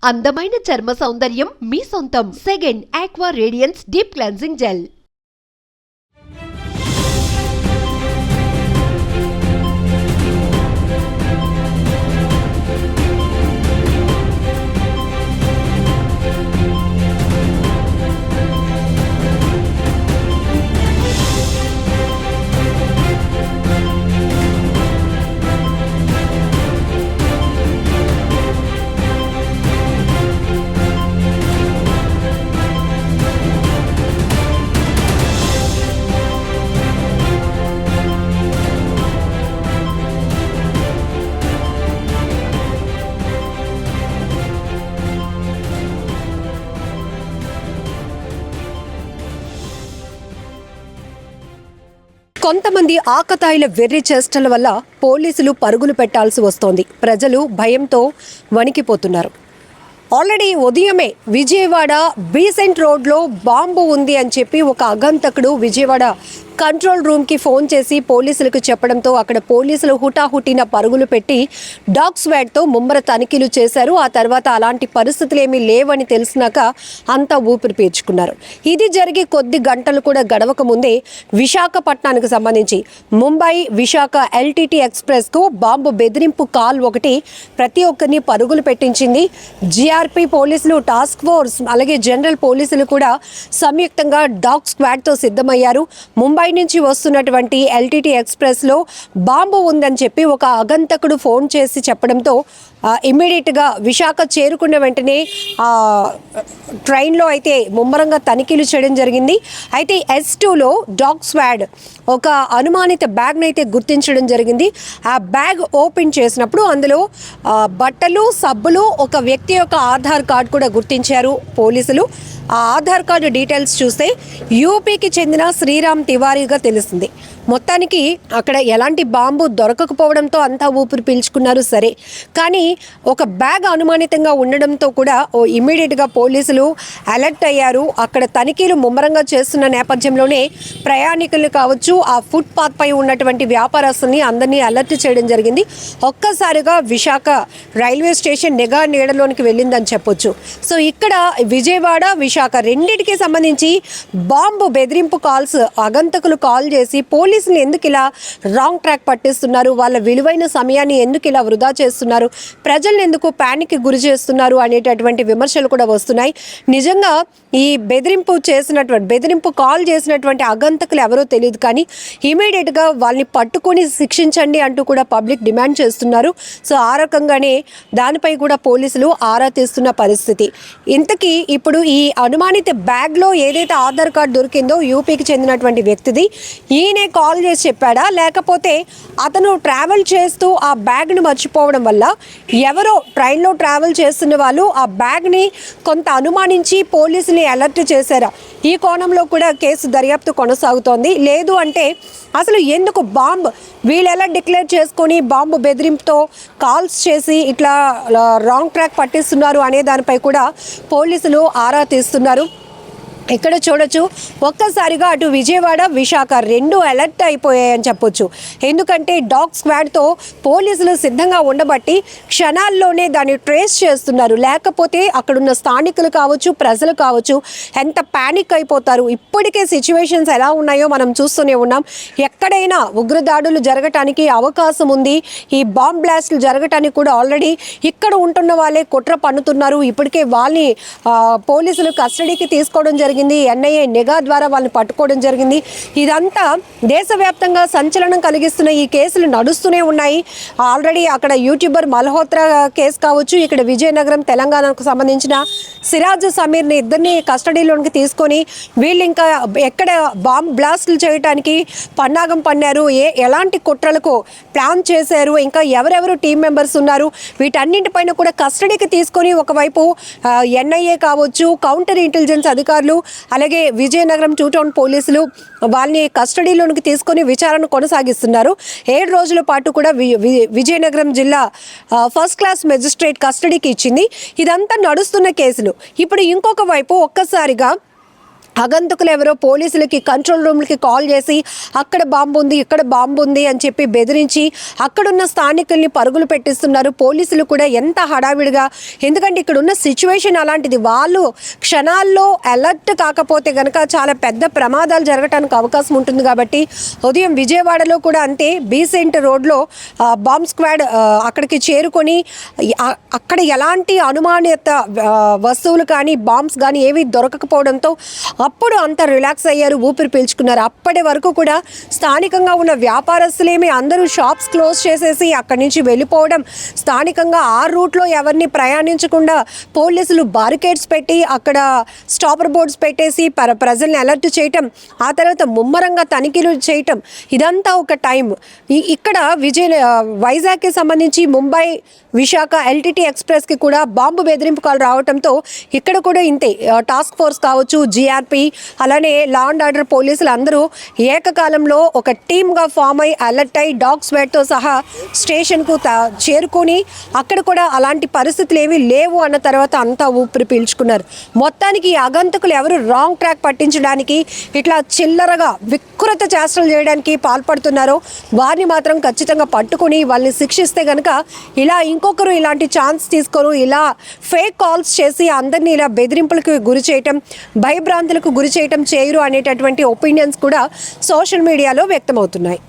అందమైన చర్మ సౌందర్యం మీ సొంతం. Second aqua radiance deep cleansing gel. కొంతమంది ఆకతాయిల వెర్రి చేష్టల వల్ల పోలీసులు పరుగులు పెట్టాల్సి వస్తోంది. ప్రజలు భయంతో వణికిపోతున్నారు. ఆల్రెడీ ఉదయమే విజయవాడ బీసెంట్ రోడ్లో బాంబు ఉంది అని చెప్పి ఒక అగంతకుడు విజయవాడ కంట్రోల్ రూమ్కి ఫోన్ చేసి పోలీసులకు చెప్పడంతో అక్కడ పోలీసులు హుటాహుటిన పరుగులు పెట్టి డాగ్ స్క్వాడ్తో ముమ్మర తనిఖీలు చేశారు. ఆ తర్వాత అలాంటి పరిస్థితులు ఏమీ లేవని తెలిసినాక అంతా ఊపిరి పీల్చుకున్నారు. ఇది జరిగి కొద్ది గంటలు కూడా గడవక ముందే విశాఖపట్నానికి సంబంధించి ముంబై విశాఖ ఎల్టీటీ ఎక్స్ప్రెస్కు బాంబు బెదిరింపు కాల్ ఒకటి ప్రతి ఒక్కరిని పరుగులు పెట్టించింది. జీఆర్పీ పోలీసులు, టాస్క్ ఫోర్స్, అలాగే జనరల్ పోలీసులు కూడా సంయుక్తంగా డాగ్ స్క్వాడ్తో సిద్ధమయ్యారు. ముంబై నుంచి వస్తున్నటువంటి ఎల్టీటీ ఎక్స్ప్రెస్లో బాంబు ఉందని చెప్పి ఒక అగంతకుడు ఫోన్ చేసి చెప్పడంతో ఇమ్మీడియట్గా విశాఖ చేరుకున్న వెంటనే ట్రైన్లో అయితే ముమ్మరంగా తనిఖీలు చేయడం జరిగింది. అయితే S2లో డాగ్ స్క్వాడ్ ఒక అనుమానిత బ్యాగ్ని అయితే గుర్తించడం జరిగింది. ఆ బ్యాగ్ ఓపెన్ చేసినప్పుడు అందులో బట్టలు, సబ్బులు, ఒక వ్యక్తి యొక్క ఆధార్ కార్డు కూడా గుర్తించారు పోలీసులు. ఆ ఆధార్ కార్డు డీటెయిల్స్ చూస్తే యూపీకి చెందిన శ్రీరామ్ తివారీగా తెలుస్తుంది. మొత్తానికి అక్కడ ఎలాంటి బాంబు దొరకకపోవడంతో అంతా ఊపిరి పీల్చుకున్నారు. సరే, కానీ ఒక బ్యాగ్ అనుమానితంగా ఉండడంతో కూడా ఇమ్మీడియట్గా పోలీసులు అలర్ట్ అయ్యారు. అక్కడ తనిఖీలు ముమ్మరంగా చేస్తున్న నేపథ్యంలోనే ప్రయాణికులు కావచ్చు, ఆ ఫుట్పాత్ పై ఉన్నటువంటి వ్యాపారస్తుల్ని అందరినీ అలర్ట్ చేయడం జరిగింది. ఒక్కసారిగా విశాఖ రైల్వే స్టేషన్ నిఘా నీడలోనికి వెళ్ళిందని చెప్పొచ్చు. సో ఇక్కడ విజయవాడ, విశాఖ రెండింటికి సంబంధించి బాంబు బెదిరింపు కాల్స్ అగంతకులు కాల్ చేసి పోలీసులు ఎందుకు ఇలా రాంగ్ ట్రాక్ పట్టిస్తున్నారు, వాళ్ళ విలువైన సమయాన్ని ఎందుకు ఇలా వృధా చేస్తున్నారు, ప్రజల్ని ఎందుకు ప్యానిక్కి గురి చేస్తున్నారు అనేటటువంటి విమర్శలు కూడా వస్తున్నాయి. నిజంగా ఈ బెదిరింపు కాల్ చేసినటువంటి అగంతకులు ఎవరో తెలియదు, కానీ ఇమీడియట్గా వాళ్ళని పట్టుకొని శిక్షించండి అంటూ కూడా పబ్లిక్ డిమాండ్ చేస్తున్నారు. సో ఆ రకంగానే దానిపై కూడా పోలీసులు ఆరా తీస్తున్న పరిస్థితి. ఇంతకీ ఇప్పుడు ఈ అనుమానిత బ్యాగ్లో ఏదైతే ఆధార్ కార్డు దొరికిందో యూపీకి చెందినటువంటి వ్యక్తిది, ఈయనే కాల్ చేసి చెప్పాడా, లేకపోతే అతను ట్రావెల్ చేస్తూ ఆ బ్యాగ్ను మర్చిపోవడం వల్ల ఎవరో ట్రైన్లో ట్రావెల్ చేస్తున్న వాళ్ళు ఆ బ్యాగ్ని కొంత అనుమానించి పోలీసుని అలర్ట్ చేశారా? ఈ కోణంలో కూడా కేసు దర్యాప్తు కొనసాగుతోంది. లేదు అంటే అసలు ఎందుకు వీళ్ళు ఎలా డిక్లేర్ చేసుకొని బాంబు బెదిరింపుతో కాల్స్ చేసి ఇట్లా రాంగ్ ట్రాక్ పట్టిస్తున్నారు అనే దానిపై కూడా పోలీసులు ఆరా తీస్తున్నారు. ఇక్కడ చూడొచ్చు, ఒక్కసారిగా అటు విజయవాడ, విశాఖ రెండు అలర్ట్ అయిపోయాయని చెప్పొచ్చు. ఎందుకంటే డాగ్ స్క్వాడ్తో పోలీసులు సిద్ధంగా ఉండబట్టి క్షణాల్లోనే దాన్ని ట్రేస్ చేస్తున్నారు. లేకపోతే అక్కడున్న స్థానికులు కావచ్చు, ప్రజలు కావచ్చు, ఎంత ప్యానిక్ అయిపోతారు. ఇప్పటికే సిచ్యువేషన్స్ ఎలా ఉన్నాయో మనం చూస్తూనే ఉన్నాం. ఎక్కడైనా ఉగ్రదాడులు జరగటానికి అవకాశం ఉంది. ఈ బాంబ్ బ్లాస్టులు జరగటానికి కూడా ఆల్రెడీ ఇక్కడ ఉంటున్న వాళ్ళే కుట్ర పన్నుతున్నారు. ఇప్పటికే వాళ్ళని పోలీసులు కస్టడీకి తీసుకోవడం జరిగింది. NIA నిఘా ద్వారా వాళ్ళని పట్టుకోవడం జరిగింది. ఇదంతా దేశవ్యాప్తంగా సంచలనం కలిగిస్తున్న ఈ కేసులు నడుస్తూనే ఉన్నాయి. ఆల్రెడీ అక్కడ యూట్యూబర్ మల్హోత్రా కేసు కావచ్చు, ఇక్కడ విజయనగరం తెలంగాణకు సంబంధించిన సిరాజ్ సమీర్ని ఇద్దరిని కస్టడీలోనికి తీసుకొని వీళ్ళు ఇంకా ఎక్కడ బాంబ్ బ్లాస్టులు చేయడానికి పన్నాగం పన్నారు, ఎలాంటి కుట్రలకు ప్లాన్ చేశారు, ఇంకా ఎవరెవరు టీం మెంబర్స్ ఉన్నారు, వీటన్నింటిపైన కూడా కస్టడీకి తీసుకొని ఒకవైపు NIA కావచ్చు, కౌంటర్ ఇంటెలిజెన్స్ అధికారులు, అలాగే విజయనగరం 2 టౌన్ పోలీసులు వాళ్ళని కస్టడీలోనికి తీసుకొని విచారణ కొనసాగిస్తున్నారు. 7 రోజుల పాటు కూడా విజయనగరం జిల్లా ఫస్ట్ క్లాస్ మెజిస్ట్రేట్ కస్టడీకి ఇచ్చింది. ఇదంతా నడుస్తున్న కేసులు. ఇప్పుడు ఇంకొక వైపు ఒక్కసారిగా అగంతకులు ఎవరో పోలీసులకి కంట్రోల్ రూమ్లకి కాల్ చేసి అక్కడ బాంబు ఉంది, ఇక్కడ బాంబు ఉంది అని చెప్పి బెదిరించి అక్కడున్న స్థానికుల్ని పరుగులు పెట్టిస్తున్నారు. పోలీసులు కూడా ఎంత హడావిడిగా, ఎందుకంటే ఇక్కడ ఉన్న సిచ్యువేషన్ అలాంటిది. వాళ్ళు క్షణాల్లో అలర్ట్ కాకపోతే కనుక చాలా పెద్ద ప్రమాదాలు జరగడానికి అవకాశం ఉంటుంది. కాబట్టి ఉదయం విజయవాడలో కూడా అంతే, బీసెంట్ రోడ్లో బాంబ్ స్క్వాడ్ అక్కడికి చేరుకొని అక్కడ ఎలాంటి అనుమానిత వస్తువులు కానీ బాంబ్స్ కానీ ఏవి దొరకకపోవడంతో అప్పుడు అంత రిలాక్స్ అయ్యారు, ఊపిరి పీల్చుకున్నారు. అప్పటి వరకు కూడా స్థానికంగా ఉన్న వ్యాపారస్తులేమి అందరూ షాప్స్ క్లోజ్ చేసేసి అక్కడి నుంచి వెళ్ళిపోవడం, స్థానికంగా ఆ రూట్లో ఎవరిని ప్రయాణించకుండా పోలీసులు బారికేడ్స్ పెట్టి అక్కడ స్టాపర్ బోర్డ్స్ పెట్టేసి ప్రజల్ని అలర్ట్ చేయటం, ఆ తర్వాత ముమ్మరంగా తనిఖీలు చేయటం, ఇదంతా ఒక టైం. ఇక్కడ వైజాగ్కి సంబంధించి ముంబై విశాఖ ఎల్టీటీ ఎక్స్ప్రెస్కి కూడా బాంబు బెదిరింపు కాల్ రావడంతో ఇక్కడ కూడా ఇంతే, టాస్క్ ఫోర్స్ కావచ్చు, జీఆర్పీ, అలానే లా అండ్ ఆర్డర్ పోలీసులు అందరూ ఏకకాలంలో ఒక టీమ్గా ఫామ్ అయి అలర్ట్ అయి డాగ్ స్క్వాడ్తో సహా స్టేషన్కు చేరుకొని అక్కడ కూడా అలాంటి పరిస్థితులు ఏమీ లేవు అన్న తర్వాత అంతా ఊపిరి పీల్చుకున్నారు. మొత్తానికి ఈ అగంతకులు ఎవరు రాంగ్ ట్రాక్ పట్టించడానికి, ఇట్లా చిల్లరగా వికృత చేష్టలు చేయడానికి పాల్పడుతున్నారో వారిని మాత్రం ఖచ్చితంగా పట్టుకుని వాళ్ళని శిక్షిస్తే కనుక ఇలా ఇంకొకరు ఇలాంటి ఛాన్స్ తీసుకొని ఇలా ఫేక్ కాల్స్ చేసి అందరినీ ఇలా బెదిరింపులకు గురి చేయటం, భయభ్రాంతులకు గురి చేయటం చేయరు అనేటటువంటి ఒపీనియన్స్ కూడా సోషల్ మీడియాలో వ్యక్తమవుతున్నాయి.